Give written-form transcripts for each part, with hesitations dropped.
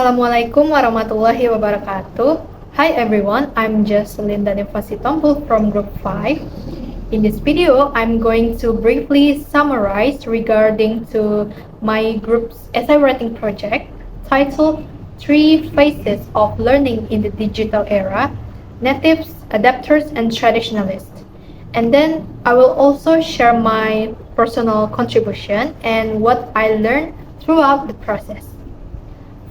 Assalamualaikum warahmatullahi wabarakatuh. Hi everyone, I'm Jesselin Daneva Sitompul from Group 5. In this video, I'm going to briefly summarize regarding to my group's essay writing project titled Three Phases of Learning in the Digital Era: Natives, Adapters, and Traditionalists. And then I will also share my personal contribution and what I learned throughout the process.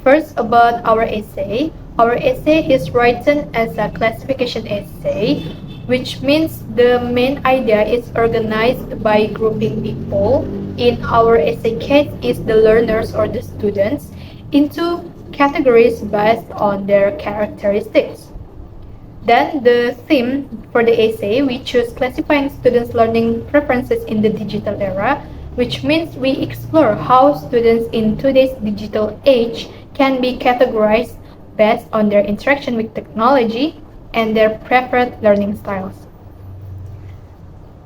First, about our essay. Our essay is written as a classification essay, which means the main idea is organized by grouping people. In our essay case, is the learners or the students into categories based on their characteristics. Then the theme for the essay, we choose classifying students' learning preferences in the digital era, which means we explore how students in today's digital age can be categorized based on their interaction with technology and their preferred learning styles.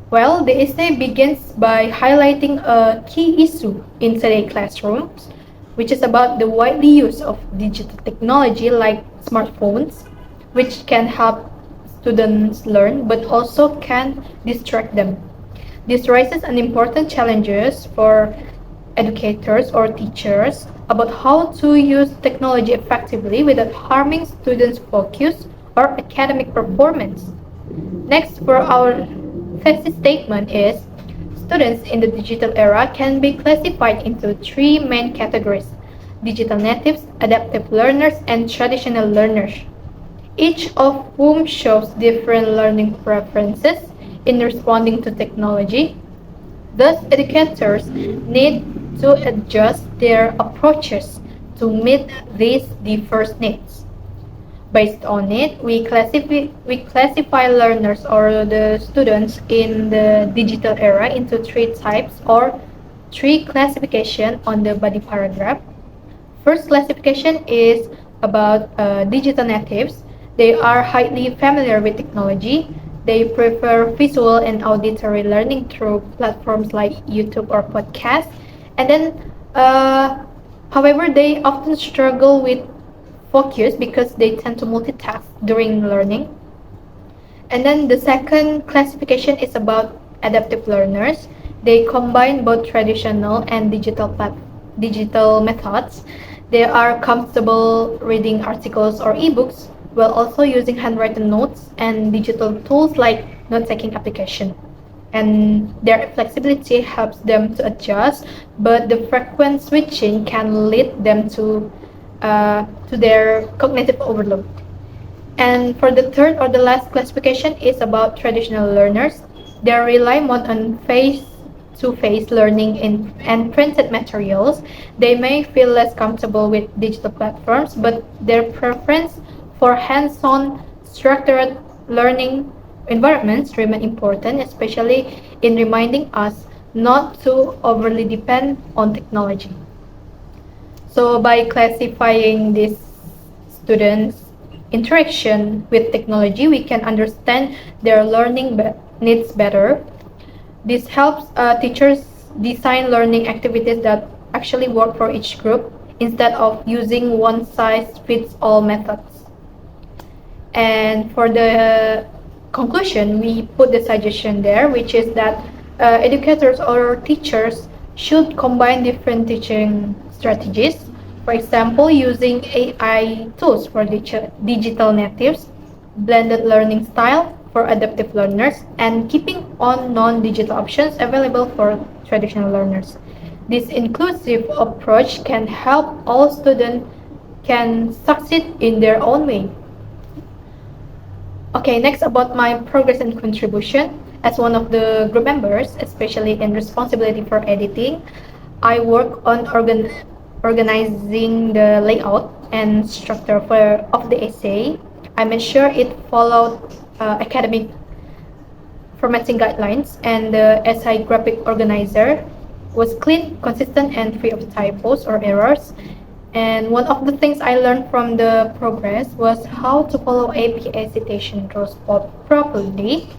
Well, the essay begins by highlighting a key issue in today's classrooms, which is about the widely use of digital technology like smartphones, which can help students learn but also can distract them. This raises an important challenges for educators or teachers about how to use technology effectively without harming students' focus or academic performance. Next, for our thesis statement is students in the digital era can be classified into three main categories: digital natives, adaptive learners, and traditional learners, each of whom shows different learning preferences in responding to technology. Thus, educators need to adjust their approaches to meet these diverse needs. Based on it, we classify learners or the students in the digital era into three types or three classification on the body paragraph. First classification is about digital natives. They are highly familiar with technology. They prefer visual and auditory learning through platforms like YouTube or podcasts. And then, however, they often struggle with focus because they tend to multitask during learning. And then the second classification is about adaptive learners. They combine both traditional and digital methods. They are comfortable reading articles or ebooks while also using handwritten notes and digital tools like note-taking application. And their flexibility helps them to adjust, but the frequent switching can lead them to their cognitive overload. And for the third or the last classification is about traditional learners. They rely more on face-to-face learning and printed materials. They may feel less comfortable with digital platforms, but their preference for hands-on structured learning environments remain important, especially in reminding us not to overly depend on technology. So by classifying these students' interaction with technology, we can understand their learning needs better. This helps teachers design learning activities that actually work for each group instead of using one-size-fits-all methods. And for the conclusion, we put the suggestion there, which is that educators or teachers should combine different teaching strategies. For example, using AI tools for digital natives, blended learning style for adaptive learners, and keeping on non-digital options available for traditional learners. This inclusive approach can help all students can succeed in their own way. Okay, next about my progress and contribution. As one of the group members, especially in responsibility for editing, I work on organizing the layout and structure of the essay. I made sure it followed academic formatting guidelines, and the essay graphic organizer was clean, consistent, and free of typos or errors. And one of the things I learned from the progress was how to follow APA citation rules properly.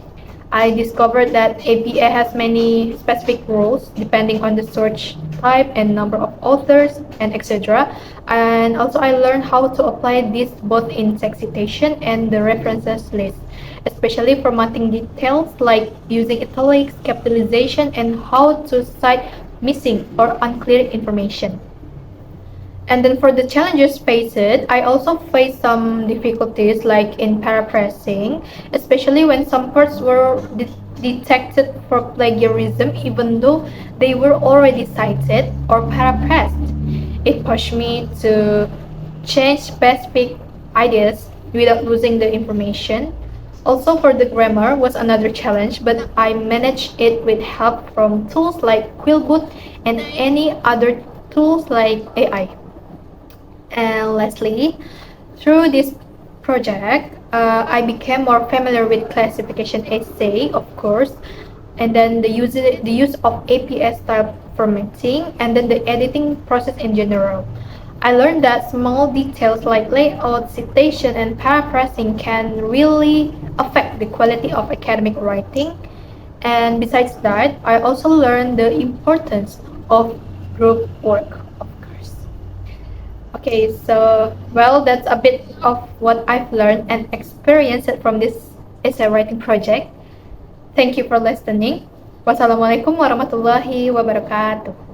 I discovered that APA has many specific rules depending on the search type and number of authors and etc. And also I learned how to apply this both in text citation and the references list, especially formatting details like using italics, capitalization, and how to cite missing or unclear information. And then for the challenges faced, I also faced some difficulties like in paraphrasing, especially when some parts were detected for plagiarism even though they were already cited or paraphrased. It pushed me to change specific ideas without losing the information. Also for the grammar was another challenge, but I managed it with help from tools like Quillboot and any other tools like AI. And lastly, through this project, I became more familiar with classification essay, of course, and then the use of APS style formatting, and then the editing process in general. I learned that small details like layout, citation, and paraphrasing can really affect the quality of academic writing. And besides that, I also learned the importance of group work, of course. Okay, so well, that's a bit of what I've learned and experienced from this essay writing project. Thank you for listening. Wassalamualaikum warahmatullahi wabarakatuh.